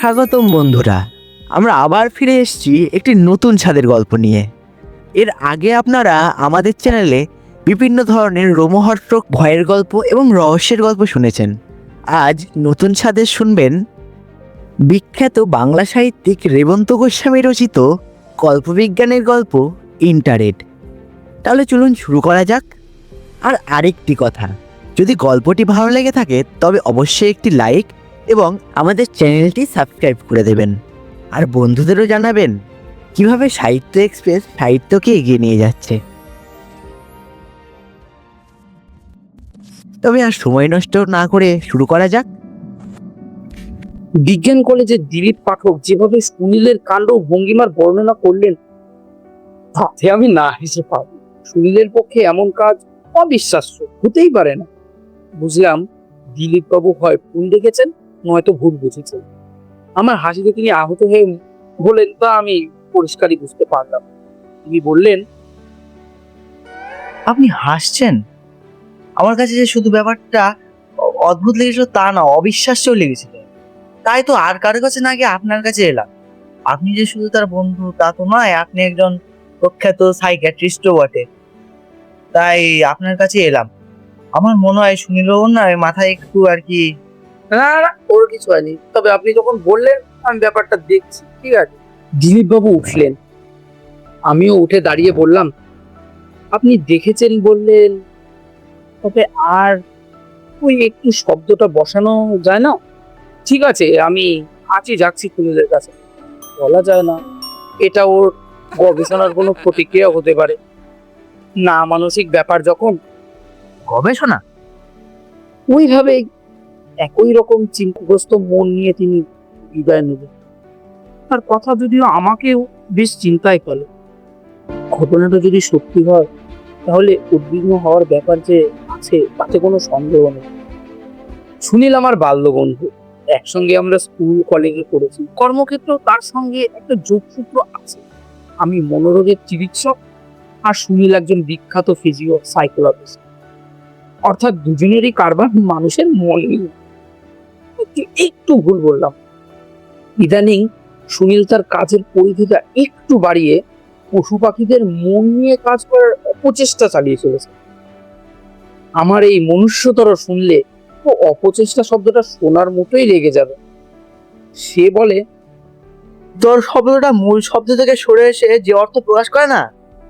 স্বাগতম বন্ধুরা, আমরা আবার ফিরে এসেছি একটি নতুন ছাদের গল্প নিয়ে। এর আগে আপনারা আমাদের চ্যানেলে বিভিন্ন ধরনের রোমহর্ষক ভয়ের গল্প এবং রহস্যের গল্প শুনেছেন। আজ নতুন ছাদে শুনবেন বিখ্যাত বাংলা সাহিত্যিক রেবন্ত গোস্বামী রচিত কল্পবিজ্ঞানের গল্প ইন্টারেট। তাহলে চলুন শুরু করা যাক। আর আরেকটি কথা, যদি গল্পটি ভালো লেগে থাকে তবে অবশ্যই একটি লাইক এবং আমাদের চ্যানেলটি সাবস্ক্রাইব করে দেবেন। আর বন্ধুদেরও জানাবেন কিভাবে সাহিত্য এক্সপ্রেস সাহিত্যকে এগিয়ে নিয়ে যাচ্ছে। তবে আর সময় নষ্ট না করে শুরু করা যাক। বিজ্ঞান কলেজের দিলীপ পাঠক যেভাবে সুনীলের কাণ্ড ও ভঙ্গিমার বর্ণনা করলেন তাতে আমি না হেসে পাবো। সুনীলের পক্ষে এমন কাজ অবিশ্বাস্য, হতেই পারে না। বুঝলাম দিলীপ বাবু হয় ভুল দেখেছেন, নয়তো ভুল বুঝেছেন। আমার হাসিতে তিনি আহত হয়ে বলেন, তা আমি পরিষ্কারই বুঝতে পারলাম। তিনি বললেন, আপনি হাসছেন? আমার কাছে যে শুধু ব্যাপারটা অদ্ভুত লেগেছিল তা না, অবিশ্বাস্য লেগেছিল। তাই তো আর কারো কাছে না গিয়ে আপনার কাছে এলাম। আপনি যে শুধু তার বন্ধু তা তো নয়, আপনি একজন প্রখ্যাত সাইকিয়াট্রিস্টও বটে। তাই আপনার কাছে এলাম। আমার মনে হয় সুনীল বাবুর না মাথায় একটু আর কি। না না, ওর কিছু হয়নি, তবে আপনি যখন বললেন আমি ব্যাপারটা দেখছি, ঠিক আছে। দিলীপ বাবু উঠলেন, আমিও উঠে দাঁড়িয়ে বললাম, আপনি দেখেছেন বললেন, তবে আর ওই একটু শব্দটা বসানো যায় না? ঠিক আছে, আমি আজই যাচ্ছি সুনীলের কাছে। বলা যায় না, এটা ওর গবেষণার কোনো প্রতিক্রিয়া হতে পারে। না মানসিক ব্যাপার যখন, গবেষণা? ওইভাবে একই রকম চিন্তাগ্রস্ত মন নিয়ে তিনি বিদায় নেবেন। তার কথা যদিও আমাকেও বেশ চিন্তায় ফেলে। ঘটনাটা যদি সত্যি হয় তাহলে উদ্বিগ্ন হওয়ার ব্যাপার যে আছে তাতে কোনো সন্দেহ নেই। সুনীল আমার বাল্য বন্ধু, একসঙ্গে আমরা স্কুল কলেজে পড়েছি, কর্মক্ষেত্রেও তার সঙ্গে একটা যোগসূত্র আছে। আমি মনোরোগের চিকিৎসক আর সুনীল একজন বিখ্যাত ফিজিও সাইকোলজিস্ট। অর্থাৎ দুজনেরই কারবার মানুষের মন নিয়ে। একটু ভুল বললাম। ইদানিং সুনীল তার কাজের পরিধিটা একটু বাড়িয়ে পশু পাখিদের মন নিয়ে কাজ করার অপচেষ্টা চালিয়ে চলেছে। আমার এই মনুষ্যতর শুনলে ও অপচেষ্টা শব্দটা শোনার মতোই লেগে যাবে। সে বলে, তোর শব্দটা মূল শব্দ থেকে সরে এসে যে অর্থ প্রকাশ করে না,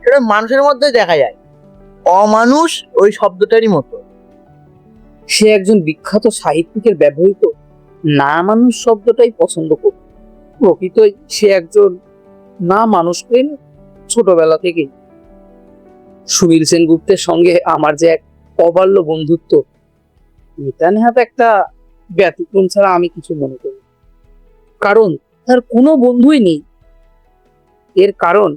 সেটা মানুষের মধ্যে দেখা যায়। অমানুষ ওই শব্দটারই মতো। সে একজন বিখ্যাত সাহিত্যিকের ব্যবহৃত না মানুষ শব্দটাই পছন্দ করে। প্রকৃতই সে একজন না মানুষ প্রেম ছোটবেলা থেকেই। সুনীল সেনগুপ্তের সঙ্গে আমার যে এক অবাল্য বন্ধুত্ব, এটা নেহাত একটা ব্যতিক্রম ছাড়া আমি কিছু মনে করি। কারণ তার কোনো বন্ধুই নেই। এর কারণ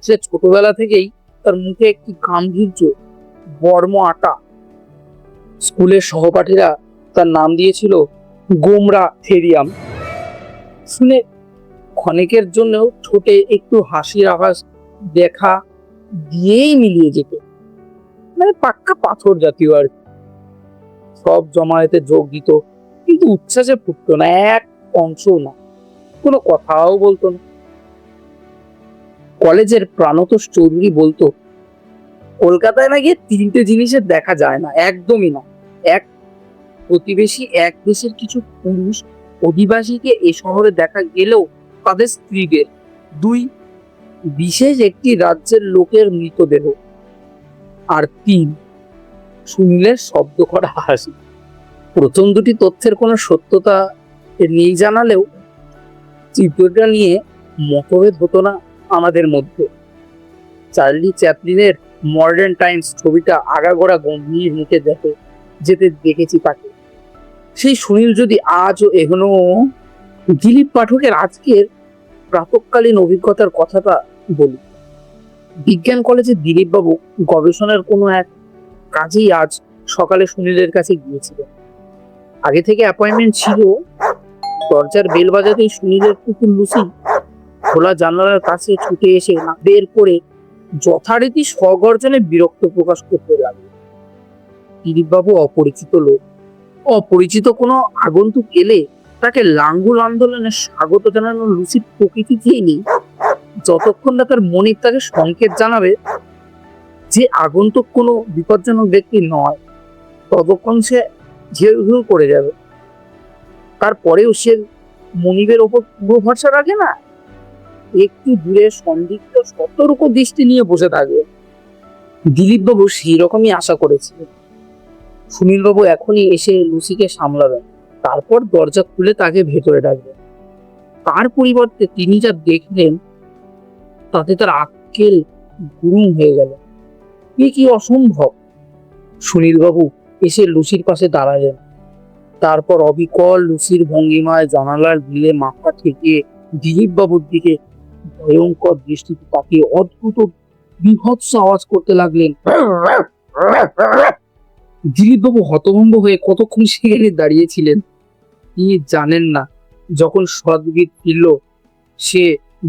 সে ছোটবেলা থেকেই তার মুখে একটি গাম্ভীর্য বর্ম আটা। স্কুলের সহপাঠীরা তার নাম দিয়েছিল গোমরা থেরিয়াম। শুনে ক্ষণিকের জন্য ঠোঁটে একটু হাসির আভাস দেখা দিয়েই মিলিয়ে যেত। মানে পাক্কা পাথর জাতীয় আর কি। সব জমায়েতে যোগ দিত, কিন্তু উচ্ছ্বাসে ফুটতো না, এক অংশও না, কোনো কথাও বলতো না। কলেজের প্রাণতোষ চৌধুরী বলতো, কলকাতায় না গিয়ে তিনটে জিনিসের দেখা যায় না, একদমই না। এক, প্রতিবেশী এক দেশের কিছু পুরুষ অধিবাসীকে এ শহরে দেখা গেলেও তাদের স্ত্রীদের। দুই, বিশেষ একটি রাজ্যের লোকের মৃতদেহ। আর তিন, সুনীলের শব্দ করা হাসি। প্রথম দুটি তথ্যের কোনো সত্যতা নেই জানালেও চিত্রটা নিয়ে মতভেদ হতো না আমাদের মধ্যে। চার্লি চ্যাপলিনের মডার্ন টাইমস ছবিটা আগাগোড়া গম্ভীর মুখে যেতে দেখেছি তাকে। সেই সুনীল যদি আজও এখনো। দিলীপ পাঠকের আজকের প্রাতকালীন অভিজ্ঞতার কথাটা বলি। বিজ্ঞান কলেজে দিলীপ বাবু গবেষণার কোনো এক কাজেই আজ সকালে সুনীলের কাছে গিয়েছিলেন। আগে থেকে অ্যাপয়েন্টমেন্ট ছিল। দরজার বেল বাজাতেই সুনীলের কুকুর লুসি খোলা জানালার কাছে ছুটে এসে না বের করে যথারীতি স্বগর্জনে বিরক্ত প্রকাশ করতে লাগলো। দিলীপ বাবু অপরিচিত লোক, অপরিচিত কোনো আগন্তুক এলে তাকে লাঙ্গুল আন্দোলনে স্বাগত জানানো লুসির প্রকৃতিতেই নেই। যতক্ষণ না তার মনিব তাকে সংকেত জানাবে যে আগন্তুক কোনো বিপজ্জনক ব্যক্তি নয়, ততক্ষণ সে ঝেউ ঝেউ করে যাবে। তারপরেও সে মনিবের ওপর পুরো ভরসা রাখে না, একটু দূরে সন্দিগ্ধ সতর্ক দৃষ্টি নিয়ে বসে থাকবে। দিলীপ বাবু সেই রকমই আশা করেছিলেন। সুনীল বাবু এখনই এসে লুসিকে সামলাবেন, তারপর দরজা খুলে তাকে ভেতরে ডাকবেন। তার পরিবর্তে তিনি যা দেখলেন তাতে তার আক্কেল গুরুম হয়ে গেল। এ কি অসম্ভব! সুনীল বাবু এসে লুসির পাশে দাঁড়ালেন, তারপর অবিকল লুসির ভঙ্গিমায় জানালার গ্রিলে মাথা ঠেকিয়ে দিলীপ বাবুর দিকে ভয়ঙ্কর দৃষ্টিতে তাকিয়ে অদ্ভুত বীভৎস আওয়াজ করতে লাগলেন। দিলীপ বাবু হতভম্ব হয়ে কতক্ষণ সেখানে দাঁড়িয়েছিলেন। তিনি জানেন না, যখন সদ্গীত ফিরল সে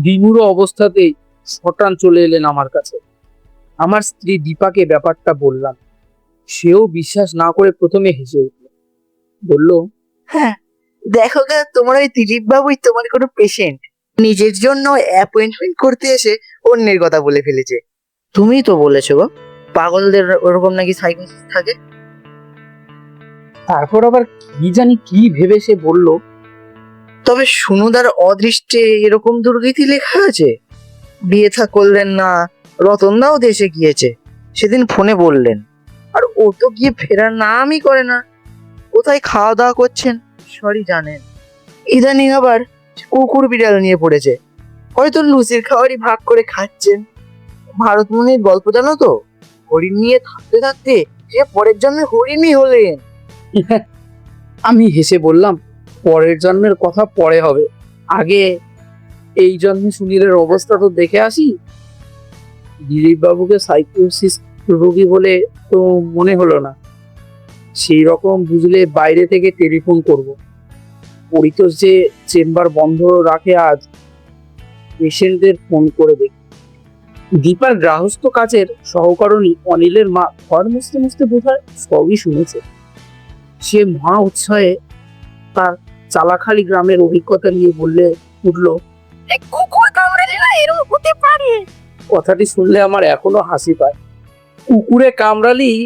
বিমূঢ় অবস্থাতেই শটান চলে এলেন আমার কাছে। আমার স্ত্রী দীপাকে ব্যাপারটা বললাম। সেও বিশ্বাস না করে প্রথমে হেসে উঠল, বলল, হ্যাঁ, দেখো গা, তোমার ওই দিলীপ বাবুই তোমার কোনো পেশেন্ট নিজের জন্য অ্যাপয়েন্টমেন্ট করতে এসে অন্যের কথা বলে ফেলেছে। তুমিই তো বলেছো গো, পাগলদের ওরকম নাকি সাইকোসিস থাকে। তারপর আবার কি জানি কি ভেবে সে বলল, তবে সুনুদার অদৃষ্টে এরকম দুর্গতি লেখা আছে। বিয়ে থা করলেন না, রতনদাও দেশে গিয়েছে, সেদিন ফোনে বললেন। আর ও তো গিয়ে ফেরার নামই করে না। কোথায় খাওয়া দাওয়া করছেন সরি জানেন। ইদানিং আবার কুকুর বিড়াল নিয়ে পড়েছে, হয়তো লুচির খাবারই ভাগ করে খাচ্ছেন। ভারতমণির গল্প জানো তো, হরিণ নিয়ে থাকতে থাকতে সে পরের জন্মে হরিণই হলেন। আমি হেসে বললাম, পরের জন্মের কথা পরে হবে, আগে এই জন্মে সুনীলের অবস্থা তো দেখে আসি। দিলীপ বাবুকে সাইকোসিস রোগী বলে তো মনে হলো না। সেই রকম বুঝলে বাইরে থেকে টেলিফোন করব। পরিতোষ যে চেম্বার বন্ধ রাখে আজ, পেশেন্টদের ফোন করে দেখি। দীপার গৃহস্থ কাজের সহকর্মী অনিলের মা ঘর মুছতে মুছতে বোধহয় সবই শুনেছে। সে মহা উৎসাহে তার চালাখালি গ্রামের অভিজ্ঞতা নিয়ে বললে উঠল, কুকুর কামড়ালে না এরকম হতে পারে। কথাটি শুনলে আমার এখনো হাসি পায়। কুকুরে কামড়ালেই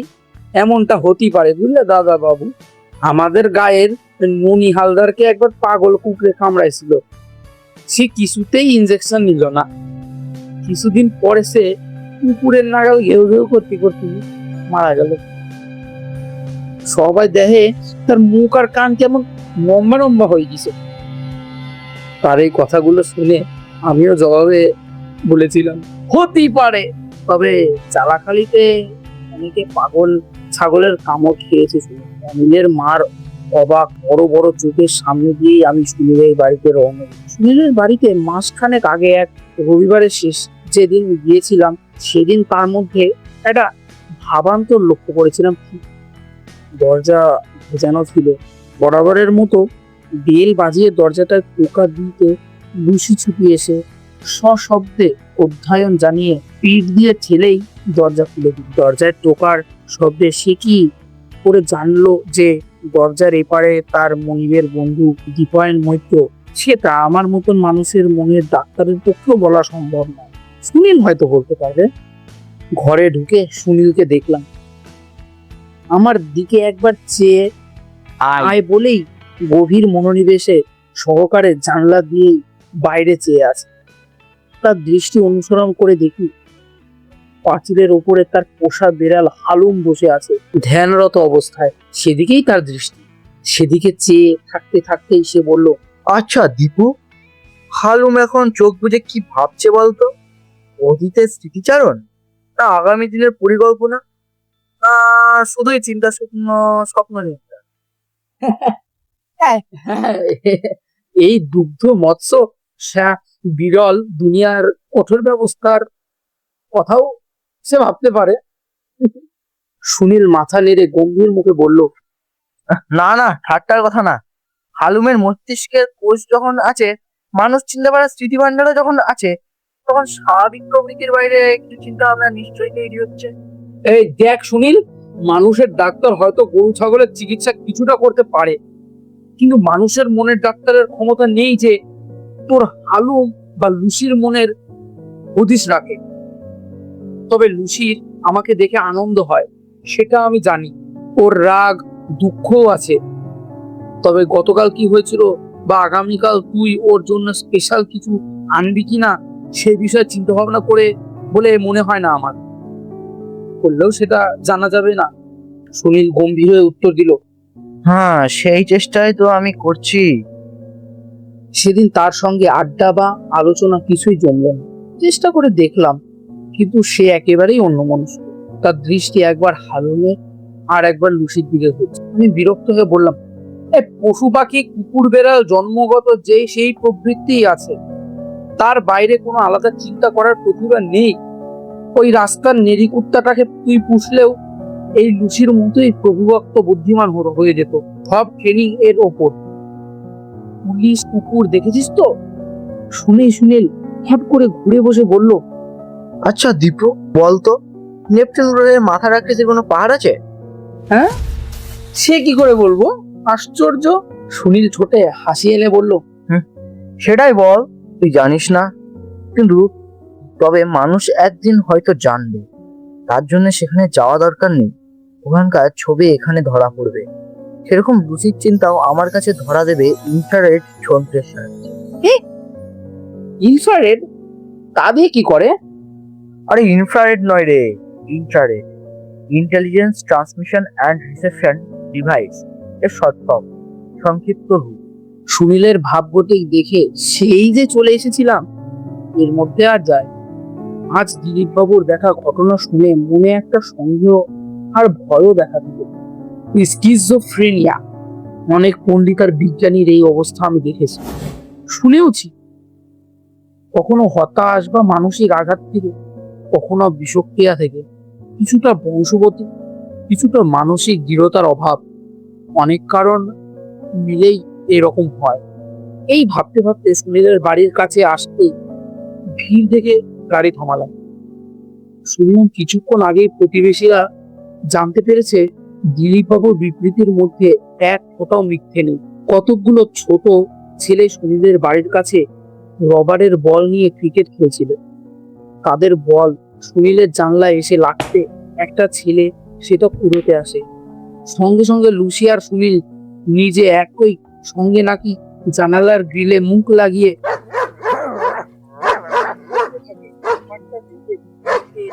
এমনটা হতেই পারে বুঝলে দাদা বাবু। আমাদের গায়ের ননি হালদারকে একবার পাগল কুকুরে কামড়াইছিল, সে কিছুতেই ইনজেকশন নিল না। কিছুদিন পরে সে কুকুরের নাগাল ঘেউ ঘেউ করতে করতে মারা গেল। সবাই দেখে তার মুখ আর কান কেমন লম্বা লম্বা হয়ে গেছে। তার এই কথাগুলো শুনে আমিও জবাবে বলেছিলাম, হতেই পারে, তবে চালাখালিতে অনেকে পাগল ছাগলের কামড় খেয়েছে। অনিলের মার অবাক বড় বড় চোখের সামনে দিয়েই আমি সুনীলের বাড়িতে রওনা দিই। সুনীলের বাড়িতে মাসখানেক আগে এক রবিবারের শেষ যেদিন গিয়েছিলাম, সেদিন তার মধ্যে একটা ভাবান্তর লক্ষ্য করেছিলাম। দরজা ভেজানো ছিল, বরাবরের মতো বেল বাজিয়ে দরজাটায় টোকা দিতে লুসি ছুটি এসে সশব্দে অধ্যয়ন জানিয়ে পিঠ দিয়ে ঠেলেই দরজা খুলে দিল। দরজায় টোকার শব্দে সে কি করে জানলো যে দরজার এপারে তার মনিবের বন্ধু দীপায়ন মৈত্র? সেটা আমার মতন মানুষের মনের ডাক্তারের পক্ষেও বলা সম্ভব নয়। সুনীল হয়তো বলতে পারবে। ঘরে ঢুকে সুনীলকে দেখলাম, আমার দিকে একবার চেয়ে আয় বলেই গভীর মনোনিবেশে সহকারে জানলা দিয়েই বাইরে চেয়ে আছে। তার দৃষ্টি অনুসরণ করে দেখি পাঁচিলের ওপরে তার পোষা বেড়াল হালুম বসে আছে ধ্যানরত অবস্থায়। সেদিকেই তার দৃষ্টি। সেদিকে চেয়ে থাকতে থাকতেই সে বলল, আচ্ছা দীপু, হালুম এখন চোখ বুজে কি ভাবছে বলতো? অতীতের স্মৃতিচারণ, না আগামী দিনের পরিকল্পনা, না শুধুই চিন্তা স্বপ্ন চিন্তা? এই দুগ্ধ মৎস্য বিরল দুনিয়ার কঠোর ব্যবস্থার কথাও সে ভাবতে পারে। সুনীল মাথা নেড়ে গম্ভীর মুখে বলল, না না, ঠাট্টার কথা না। হালুমের মস্তিষ্কের কোষ যখন আছে, মানুষ চিন্তা করার স্মৃতি ভান্ডারও যখন আছে, তখন স্বাভাবিক প্রকৃতির বাইরে কিছু চিন্তা ভাবনা নিশ্চয়ই তৈরি হচ্ছে। এই দেখ সুনীল, মানুষের ডাক্তার হয়তো গরু ছাগলের চিকিৎসা কিছুটা করতে পারে, কিন্তু মানুষের মনের ডাক্তারের ক্ষমতা নেই যে তোর হালুম বা লুসির মনের হদিস রাখে। তবে লুসির আমাকে দেখে আনন্দ হয়, সেটা আমি জানি। ওর রাগ দুঃখও আছে। তবে গতকাল কি হয়েছিল বা আগামীকাল তুই ওর জন্য স্পেশাল কিছু আনবি কিনা সে বিষয়ে চিন্তা ভাবনা করে বলে মনে হয় না আমার। করলেও সেটা জানা যাবে না। সুনীল গম্ভীর হয়ে উত্তর দিল, হ্যাঁ, সেই চেষ্টাই তো আমি করছি। সেদিন তার সঙ্গে আড্ডা বা আলোচনা কিছুই জমল না। চেষ্টা করে দেখলাম, কিন্তু সে একেবারেই অন্যমনস্ক। তার দৃষ্টি একবার হালুমে আর একবার লুসির দিকে হচ্ছে। আমি বিরক্ত হয়ে বললাম, পশু পাখি কুকুর বেড়াল জন্মগত যে সেই প্রবৃত্তি আছে, তার বাইরে কোনো আলাদা চিন্তা করার প্রতিভা নেই। ওই রাস্তার নেড়ি কুত্তাটাকে তুই পুষলেও এই লুসির মতোই প্রভুভক্ত বুদ্ধিমান হয়ে যেত, সব ট্রেনিং এর ওপর। পুলিশ কুকুর দেখেছিস তো? সুনীল হট করে ঘুরে বসে বলল, আচ্ছা দীপু, বলতো নেপচুন গ্রহে মাথার আকৃতির কোনো পাহাড় আছে? হ্যাঁ, সে কি করে বলবো, আশ্চর্য। সুনীল ছোটে হাসি এনে বলল, সেটাই বল, তুই জানিস না। কিন্তু তবে মানুষ একদিন হয়তো জানবে, তার জন্য সেখানে যাওয়া দরকার নেই। ওখানকার ছবি এখানে ধরা পড়বে। সেরকম লুচির চিন্তাও আমার কাছে ধরা দেবে ইনফ্রারেড যন্ত্রের সাহায্যে। ইনফ্রারেড? তা দিয়ে কি করে? আরে ইনফ্রারেড নয় রে, infrared, intelligence transmission and reception device এর শর্ট ফর্ম, সংক্ষিপ্ত রূপ। সুনীলের ভাবগতিক দেখে সেই যে চলে এসেছিলাম, এর মধ্যে আর যায়। আজ দিলীপ বাবুর দেখা ঘটনা শুনে মনে একটা সন্দেহ আর ভয়ও দেখা দিল। স্কিজোফ্রেনিয়া, অনেক পণ্ডিত আর বিজ্ঞানীর এই অবস্থা আমি দেখেছি, শুনেওছি। কখনো হতাশ বা মানসিক আঘাত থেকে, কখনো বিষক্রিয়া থেকে, কিছুটা বংশগতি, কিছুটা মানসিক দৃঢ়তার অভাব, অনেক কারণ মিলেই এরকম হয়। এই ভাবতে ভাবতে সুনীলের বাড়ির কাছে আসতেই ভিড় দেখে গাড়ি থামালাম। শুনলাম কিছুক্ষণ আগে প্রতিবেশীরা জানতে পেরেছে দিলীপবাবুর বিবৃতির মধ্যে এক ফোঁটাও মিথ্যে নেই। কতকগুলো ছোট ছেলে সুনীলের বাড়ির কাছে রবারের বল নিয়ে ক্রিকেট খেলছিল। তাদের বল সুনীলের জানলায় এসে লাগতে একটা ছেলে সেটা কুড়োতে আসে। সঙ্গে সঙ্গে লুসি আর সুনীল নিজে একই সঙ্গে নাকি জানালার গ্রিলে মুখ লাগিয়ে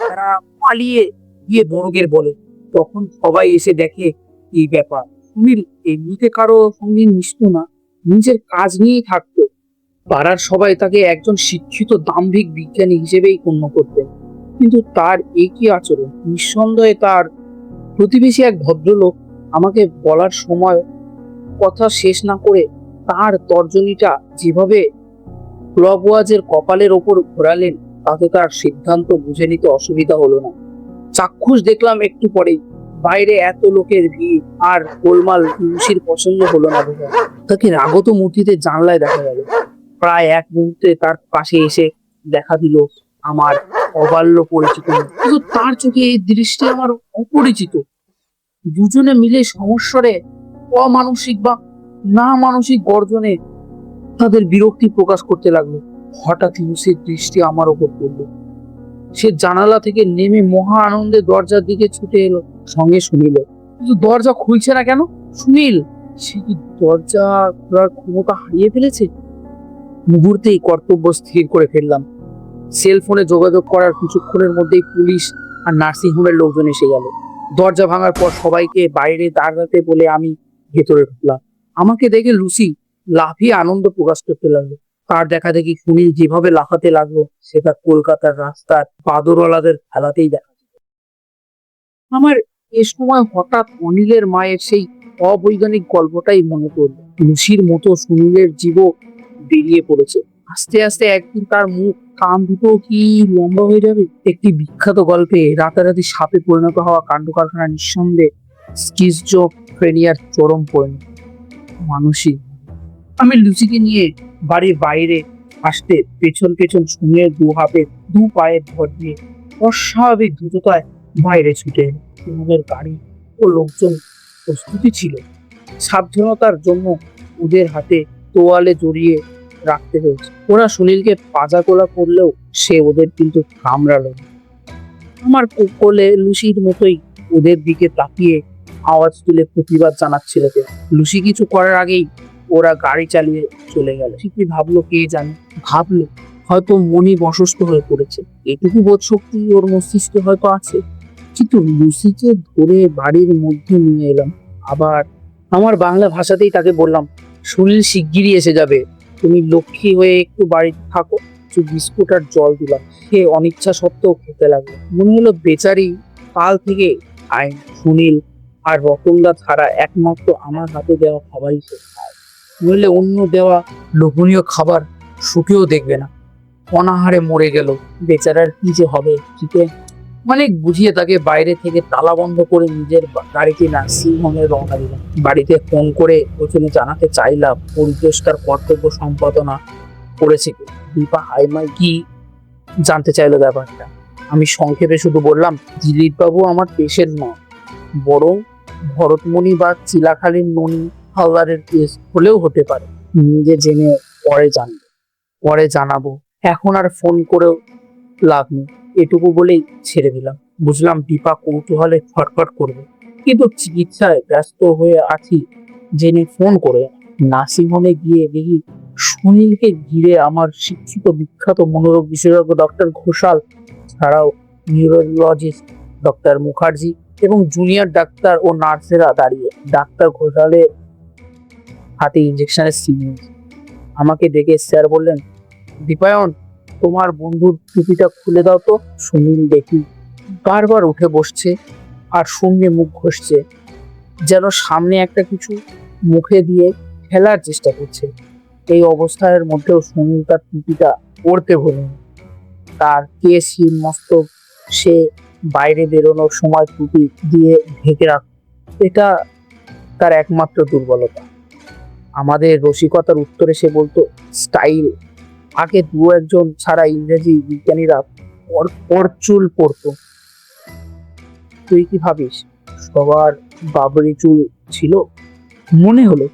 তারা পালিয়ে গিয়ে বড়দের বলে। তখন সবাই এসে দেখে এই ব্যাপার। সুনীল এমনিতে কারো সঙ্গে মিশতো না, নিজের কাজ নিয়েই থাকতো। পাড়ার সবাই তাকে একজন শিক্ষিত দাম্ভিক বিজ্ঞানী হিসেবেই গণ্য করতেন। কিন্তু তার একই আচরণ, নিঃসন্দেহে তার প্রতিবেশী এক ভদ্রলোক আমাকে বলার সময় কথা শেষ না করে তার তর্জনীটা যেভাবে ক্লবওয়াজের কপালের ওপর ঘোরালেন, তাতে তার সিদ্ধান্ত বুঝে নিতে অসুবিধা হলো না। চাক্ষুষ দেখলাম একটু পরেই বাইরে এত লোকের ভিড় আর গোলমাল লুসির পছন্দ হলো না বোধহয়। তাকে রাগত মূর্তিতে জানলায় দেখা গেল। প্রায় এক মুহূর্তে তার পাশে এসে দেখা দিল আমার অবাল্য পরিচিত মুখ। কিন্তু তার চোখে এই দৃষ্টি আমার অপরিচিত। দুজনে মিলে সমস্বরে অমানসিক বা না মানসিক গর্জনে তাদের বিরক্তি প্রকাশ করতে লাগলো। হঠাৎ লুসির দৃষ্টি আমার ওপর পড়ল। সে জানালা থেকে নেমে মহা আনন্দে দরজার দিকে ছুটে এলো, সঙ্গে শুনিল। কিন্তু দরজা খুলছে না কেন? সুনীল, সে কি দরজা খোলার ক্ষমতা হারিয়ে ফেলেছে? মুহূর্তেই কর্তব্য স্থির করে ফেললাম। সেল ফোনে যোগাযোগ করার কিছুক্ষণের মধ্যেই পুলিশ আর নার্সিং হোমের লোকজন এসে গেল। দরজা ভাঙার পর সবাইকে বাইরে দাঁড়াতে বলে আমি ভেতরে ঢুকলাম। আমাকে দেখে লুসি লাফিয়ে আনন্দ প্রকাশ করতে লাগলো। তার দেখা দেখি সুনীল যেভাবে লাফাতে লাগলো সেটা কলকাতার রাস্তার বাদরওয়ালাদের খেলাতেই দেখা যেত। আমার এ সময় হঠাৎ অনিলের মায়ের সেই অবৈজ্ঞানিক গল্পটাই মনে পড়ল। লুসির মতো সুনীলের জীবও বেরিয়ে পড়েছে। আস্তে আস্তে একদিন তার মুখ কান দুটো কি লম্বা হয়ে যাবে। একটি বিখ্যাত গল্পে রাতারাতি সাপে পরিণত হওয়া কাণ্ড কারখানা নিঃসন্দেহে স্কিজোফ্রেনিয়ার চরম পরিণত। মানসিক। আমি লুসিকে নিয়ে বাড়ির বাইরে আসতে পেছন পেছন সুনীলের দু পায়ে ভর দিয়ে অস্বাভাবিক দ্রুততায় বাইরে ছুটে এলো। সুনীলের গাড়ি ও লোকজন প্রস্তুতি ছিল। সাবধানতার জন্য ওদের হাতে তোয়ালে জড়িয়ে রাখতে হয়েছে। ওরা সুনীলকে পাজা কোলা করলেও সে ওদের কিন্তু কামড়ালো না। আমার কোলে লুসির মতোই ওদের দিকে তাকিয়ে আওয়াজ তুলে প্রতিবাদ জানাচ্ছিল কেউ। লুসি কিছু করার আগেই ওরা গাড়ি চালিয়ে চলে গেল। ঠিকই ভাবলো কে জানে, ভাবলো হয়তো মনি অসুস্থ হয়ে পড়েছে, এটুকু বোধ শক্তি ওর মস্তিষ্কে হয়তো আছে। কিন্তু লুসিকে ধরে বাড়ির মধ্যে নিয়ে এলাম। আবার আমার বাংলা ভাষাতেই তাকে বললাম, সুনীল শিগগিরই এসে যাবে, তুমি লক্ষ্মী হয়ে একটু বাড়িতে থাকো। কিছু বিস্কুট আর জল দিলাম। সে অনিচ্ছা সত্ত্বেও খেতে লাগলো। মনে হলো বেচারি কাল থেকে আইন সুনীল আর রতনদা ছাড়া একমাত্র আমার হাতে দেওয়া খাবারই সে খায়। নইলে অন্য দেওয়া লোভনীয় খাবার সুখেও দেখবে না। অনাহারে মরে গেল বেচারার কি যে হবে। ঠিক অনেক বুঝিয়ে তাকে বাইরে থেকে তালা বন্ধ করে নিজের গাড়িতে নার্সিং হোমে রওনা দিলাম। বাড়িতে ফোন করে ওখানে জানাতে চাইলাম পরিবেশটার কর্তব্য সম্পাদনা করেছে কি। দীপা হাইমাই কি জানতে চাইলো ব্যাপারটা। আমি সংক্ষেপে শুধু বললাম, দিলীপ বাবু আমার পেশেন্ট নয়, বরং ভরতমণি বা চিলাখালীর ননি হালদারের কেস হলেও হতে পারে। নিজে জেনে পরে জানাবো। এখন আর ফোন করেও লাভ নেই, এটুকু বলেই ছেড়ে দিলাম। বুঝলাম দীপা কৌতূহলে ফটফট করবে, কিন্তু চিকিৎসায় ব্যস্ত হয়ে আছি জেনে ফোন করে নার্সিংহোমে গিয়ে দেখি সুনীলকে ঘিরে আমার শিক্ষিত বিখ্যাত মনোরোগ বিশেষজ্ঞ ডক্টর ঘোষাল ছাড়াও নিউরোলজিস্ট ডক্টর মুখার্জি এবং জুনিয়র ডাক্তার ও নার্সেরা দাঁড়িয়ে। ডাক্তার ঘোষালের হাতে ইঞ্জেকশনের সিরিঞ্জ। আমাকে দেখে স্যার বললেন, দীপায়ন, তোমার বন্ধুর টুপিটা খুলে দাও তো। সুনীল দেখি বারবার উঠে বসছে আর শূন্যে মুখ ঘষছে, যেন সামনে একটা কিছু মুখে দিয়ে ফেলার চেষ্টা করছে। এই অবস্থার মধ্যেও সুনীল তার টুপিটা পরতে ভুলেন। তার কেশহীন মস্তক সে বাইরে বেরোনোর সময় টুপি দিয়ে ঢেকে রাখ, এটা তার একমাত্র দুর্বলতা। আমাদের রসিকতার উত্তরে সে বলতো, স্টাইল। আগে দু একজন ছাড়া ইংরেজি বিজ্ঞানীরা চুল পরতো, তুই কি ভাবিস সবার বাবরি চুল ছিল? মনে হলো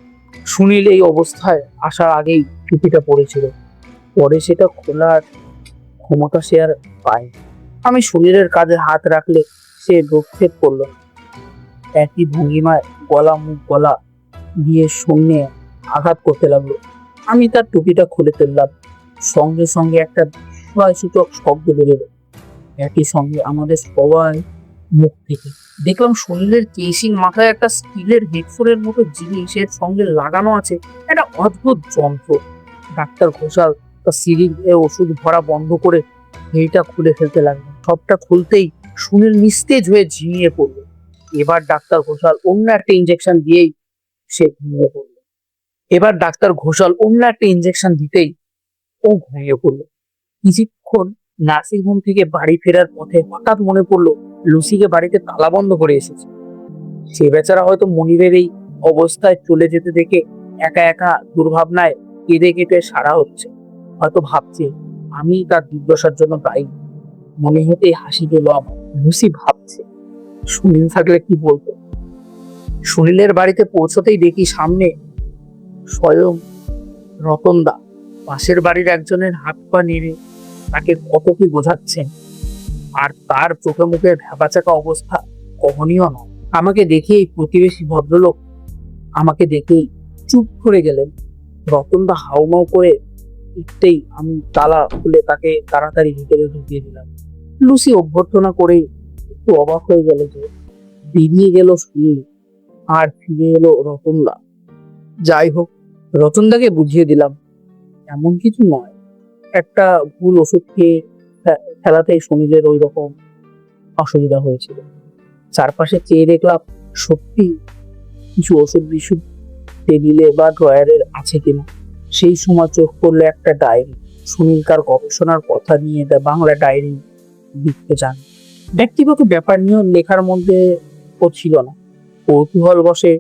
সুনীল এই অবস্থায় আসার আগেই টুপিটা পড়েছিল, পরে সেটা খোলার ক্ষমতা সে আর পায়। আমি সুনীলের কাঁধে হাত রাখলে সে ভ্রুক্ষেপ করলো। একই ভঙ্গিমায় গলা দিয়ে শূন্যে আঘাত করতে লাগলো। আমি তার টুপিটা খুলে ফেললাম। সঙ্গে সঙ্গে একটা বিস্ময়সূচক শব্দ বেরোলো। একই সঙ্গে আমাদের সবাই মুখ থেকে দেখলাম সুনীলের কেসিং মাথায় একটা স্টিলের হেডফোনের মতো জিনিসের সঙ্গে লাগানো আছে একটা অদ্ভুত যন্ত্র। ডাক্তার ঘোষাল তার সিরিঞ্জ এ ওষুধ ভরা বন্ধ করে এইটা খুলে ফেলতে লাগলো। সবটা খুলতেই সুনীল নিস্তেজ হয়ে ঝিমিয়ে পড়লো। এবার ডাক্তার ঘোষাল অন্য একটা ইঞ্জেকশন দিতেই ও ঘুমিয়ে পড়লো। কিছুক্ষণ নার্সিংহোম থেকে বাড়ি ফেরার পথে হঠাৎ মনে পড়লো লুসিকে বাড়িতে তালা বন্ধ করে এসেছে। সে বেচারা হয়তো মনিরের এই অবস্থায় চলে যেতে দেখে একা একা দুর্ভাবনায় কেঁদে কেটে সারা হচ্ছে। হয়তো ভাবছে আমি তার দুর্দশার জন্য দায়ী। মনে হতেই হাসি পেল আমার। লুসি ভাবছে সুনীল থাকলে কি বলতো। সুনীলের বাড়িতে পৌঁছতেই দেখি সামনে স্বয়ং রতনদা পাশের বাড়ির একজনের হাত পা নেড়ে তাকে কত কি বোঝাচ্ছেন, আর তার চোখে মুখে ভ্যাবাচাকা অবস্থা কহনীয় নয়। আমাকে দেখেই প্রতিবেশী ভদ্রলোক আমাকে দেখেই চুপ করে গেলেন। রতনদা হাউমাউ করে উঠতেই আমি তালা খুলে তাকে তাড়াতাড়ি ভিতরে ঢুকিয়ে দিলাম। লুসি অভ্যর্থনা করে একটু অবাক হয়ে গেল যে বেরিয়ে গেল সুনীল আর ফিরে এলো রতনদা। যাই হোক, রতনদাকে বুঝিয়ে দিলাম এমন কিছু নয়, একটা ভুল ওষুধ খেয়ে খেলাতেই সুনীলের ওই রকম অসুবিধা হয়েছিল। চারপাশে চেয়ে দেখলাম সত্যি কিছু ওষুধ বিশুদ্ধ টেবিলে বা ড্রয়ারের আছে কিনা। সেই সময় চোখ পড়লো একটা ডায়েরি। সুনীলকার গবেষণার কথা নিয়ে বাংলা ডায়েরি লিখতে চান। ব্যক্তিগত ব্যাপার নিয়ে লেখার মধ্যে ও ছিল না। কৌতূহল বসে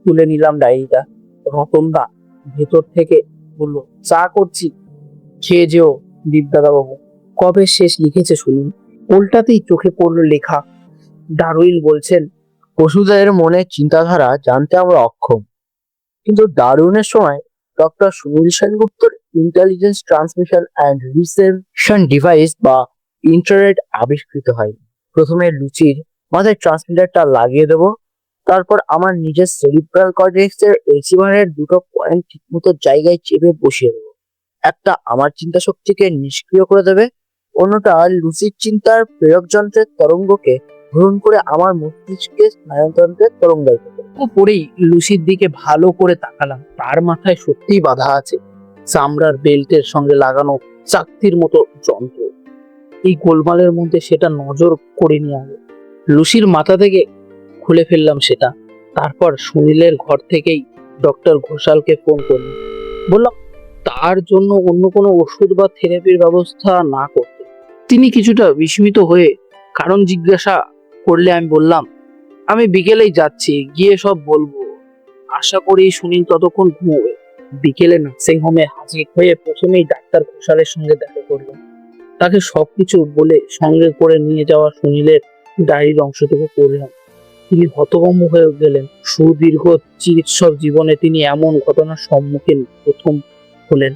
তুলে নিলাম ডায়েরিটা। রতনদা ভেতর থেকে বললো, চা করছি, খেয়ে যেও দীপদাদা বাবু। কবে শেষ লিখেছে শুনি। উল্টাতেই চোখে পড়লো লেখা। ডারউইন বলছেন, পশুদের মনের চিন্তাধারা জানতে আমরা অক্ষম, কিন্তু ডারউইনের সময় ডক্টর সুনীল সেনগুপ্তর intelligence transmission and reception device বা ইন্টারনেট আবিষ্কৃত হয়। প্রথমে লুচির মাথায় ট্রান্সমিটারটা লাগিয়ে দেবো, তারপর আমার নিজের সেরিব্রাল কর্টেক্সের রিসিভারের দুটো পয়েন্ট ঠিকমতো জায়গায় চেপে বসিয়ে দেবো। একটা আমার চিন্তা শক্তিকে নিষ্ক্রিয় করে দেবে, অন্যটা লুচির চিন্তার প্রেরক যন্ত্রের তরঙ্গকে গ্রহণ করে আমার মস্তিষ্কে স্নায়ুতন্ত্রের তরঙ্গায়িত করবে। পরেই লুচির দিকে ভালো করে তাকালাম। তার মাথায় সত্যিই বাধা আছে চামড়ার বেল্টের সঙ্গে লাগানো চাকতির মতো যন্ত্র। এই গোলমালের মধ্যে সেটা নজর করিনি আগে। লুচির মাথা থেকে খুলে ফেললাম সেটা। তারপর সুনীলের ঘর থেকেই ডক্টর ঘোষালকে ফোন করলাম, বললাম তার জন্য অন্য কোনো ওষুধ বা থেরাপির ব্যবস্থা না করতে। তিনি কিছুটা বিস্মিত হয়ে কারণ জিজ্ঞাসা করলে আমি বললাম, আমি বিকেলেই যাচ্ছি, গিয়ে সব বলবো। আশা করি সুনীল ততক্ষণ ঘুমোবে। বিকেলে নার্সিং হোমে হাজির হয়ে প্রথমেই ডাক্তার ঘোষালের সঙ্গে দেখা করলাম। তাকে সবকিছু বলে সঙ্গে করে নিয়ে যাওয়া সুনীলের ডায়েরির অংশটুকু পড়লাম। তিনি হতভম্ব হয়ে গেলেন। সুদীর্ঘ চিকিৎসক জীবনে তিনি এমন ঘটনার সম্মুখীন প্রথম হলেন।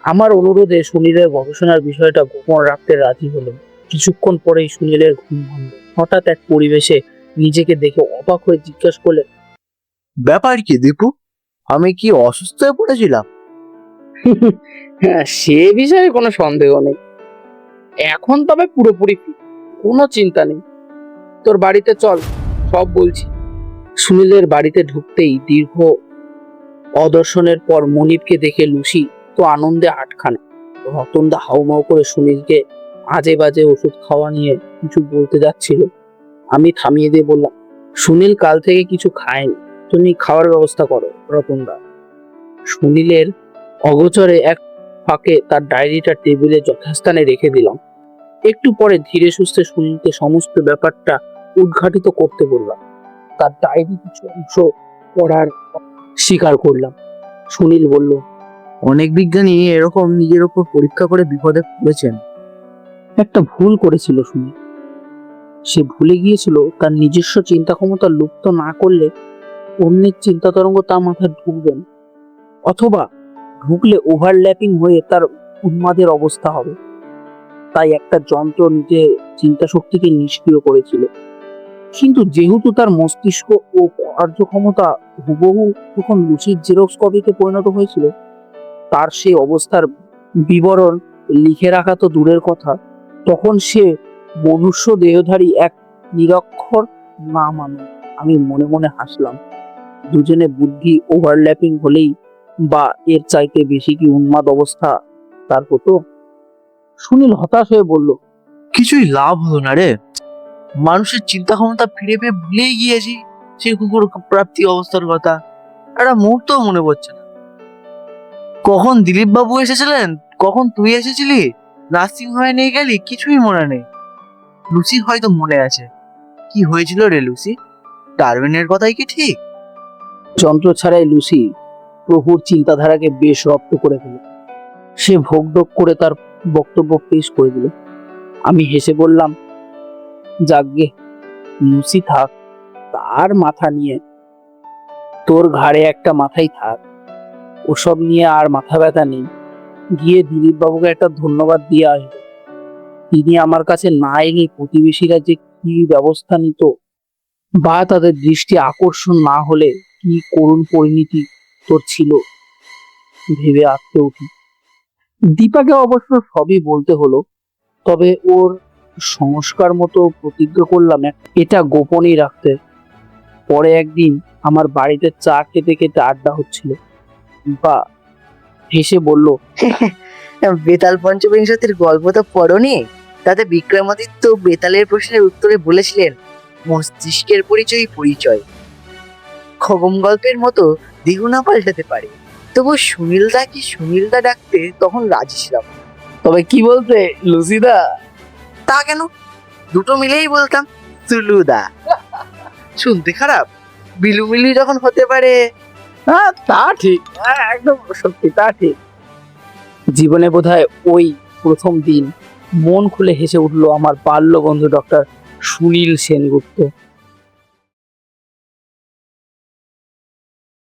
আমার অনুরোধে সুনীলের গবেষণার বিষয়টা গোপন রাখতে রাজি হলেন। কিছুক্ষণ পরেই সুনীলের ঘুম ভাঙল। হঠাৎ এক পরিবেশে নিজেকে দেখে অবাক হয়ে জিজ্ঞাসা করলেন, ব্যাপার কি দীপু, আমি কি অসুস্থ হয়ে পড়েছিলাম? হ্যাঁ, সে বিষয়ে কোনো সন্দেহ নেই। এখন তবে পুরোপুরি fit, কোনো চিন্তা নেই। তোর বাড়িতে চল, সব বলছি। সুনীলের বাড়িতে ঢুকতেই দীর্ঘ অদর্শনের পর মনিবকে দেখে লুসি তো আনন্দে আটখানে। রতনদা হাউমাউ করে সুনীলকে আজে বাজে ওষুধ খাওয়া নিয়ে কিছু বলতে যাচ্ছিল। আমি থামিয়ে দিয়ে বললাম, সুনীল কাল থেকে কিছু খায়নি, তুমি খাওয়ার ব্যবস্থা করো রতনদা। সুনীলের অগোচরে এক ফাঁকে তার ডায়েরিটা টেবিলে যথাস্থানে রেখে দিলাম। একটু পরে ধীরে সুস্থে সুনীলকে সমস্ত ব্যাপারটা উদ্ঘাটিত করতে বললাম। তার ডায়েরি কিছু অংশ পড়ার স্বীকার করলাম। সুনীল বলল, অনেক বিজ্ঞানী এরকম নিজের উপর পরীক্ষা করে বিপদে পড়েছেন। একটা ভুল করেছিল সুনীল। সে ভুলে গিয়েছিল তার নিজস্ব চিন্তা ক্ষমতা লুপ্ত না করলে অন্যের চিন্তা তরঙ্গ তার মাথায় ঢুকবে না, অথবা ঢুকলে ওভারল্যাপিং হয়ে তার উন্মাদের অবস্থা হবে। তাই একটা যন্ত্র নিজে চিন্তা শক্তিকে নিষ্ক্রিয় করেছিল। কিন্তু যেহেতু তার মস্তিষ্ক ও কার্যক্ষমতা হুবহু তখন লুসিড জেরক্স কপিতে পরিণত হয়েছিল, তার সেই অবস্থার বিবরণ লিখে রাখা তো দূরের কথা, তখন সে মনুষ্য দেহধারী এক নিরক্ষর না মানুষ। আমি মনে মনে হাসলাম। দুজনে বুদ্ধি ওভারল্যাপিং হলেই বা এর চাইতে বেশি কি উন্মাদ অবস্থা তার হতো? সুনীল হতাশ হয়ে বলল, কিছুই লাভ হলো না রে। মানুষের চিন্তা ক্ষমতা ফিরে পেয়ে ভুলেই গিয়েছি সেই কুকুর প্রাপ্তি অবস্থার কথা। একটা মুহূর্ত মনে পড়ছে না। কখন দিলীপ বাবু এসেছিলেন, কখন তুই এসেছিলি, নার্সিং হোমে নিয়ে গেলি, কিছুই মনে নেই। লুসির হয়তো মনে আছে। কি হয়েছিল রে লুসি? ডারউইনের কথাই কি ঠিক? যন্ত্র ছাড়াই লুসি প্রভুর চিন্তাধারাকে বেশ রপ্ত করে ফেলে। সে ভোগডোক করে তার বক্তব্য পেশ করে দিল। আমি হেসে বললাম, যাকগে, লুসি থাক, তার মাথা নিয়ে। তোর ঘাড়ে একটা মাথাই থাক, ওসব নিয়ে আর মাথা ব্যথা নেই। গিয়ে দিলীপ বাবুকে একটা ধন্যবাদ দিয়ে আসবে। তিনি আমার কাছে না এলে প্রতিবেশীরা যে কি ব্যবস্থা নিত, বা তাদের দৃষ্টি আকর্ষণ না হলে কি করুণ পরিণতি তোর ছিল, ভেবে আঁকতে উঠি। দীপাকে অবশ্য সবই বলতে হলো, তবে ওর সংস্কার মতো প্রতিজ্ঞা করলাম এটা গোপনই রাখতে। পরে একদিন আমার বাড়িতে চা খেতে খেতে আড্ডা হচ্ছিল। দীপা হেসে বলল, বেতাল পঞ্চবিংশতির গল্প তো পড়নি? তাতে বিক্রমাদিত্য বেতালের প্রশ্নের উত্তরে বলেছিলেন, মস্তিষ্কের পরিচয় পরিচয়। খগম গল্পের মতো দেহ না পাল্টাতে পারে, তবু সুনীলদা কি সুনীলদা ডাকতে তখন রাজি ছিলাম। তবে কি বলতে লুসিদা? তা কেন, দুটো মিলেই বলতাম সুলুদা। শুনতে খারাপ, বিলুমিলু যখন হতে পারে। হ্যাঁ, তা ঠিক, একদম সত্যি, তা ঠিক। জীবনে বোধহয় ওই প্রথম দিন মন খুলে হেসে উঠলো আমার বাল্য বন্ধু ডক্টর সুনীল সেনগুপ্ত।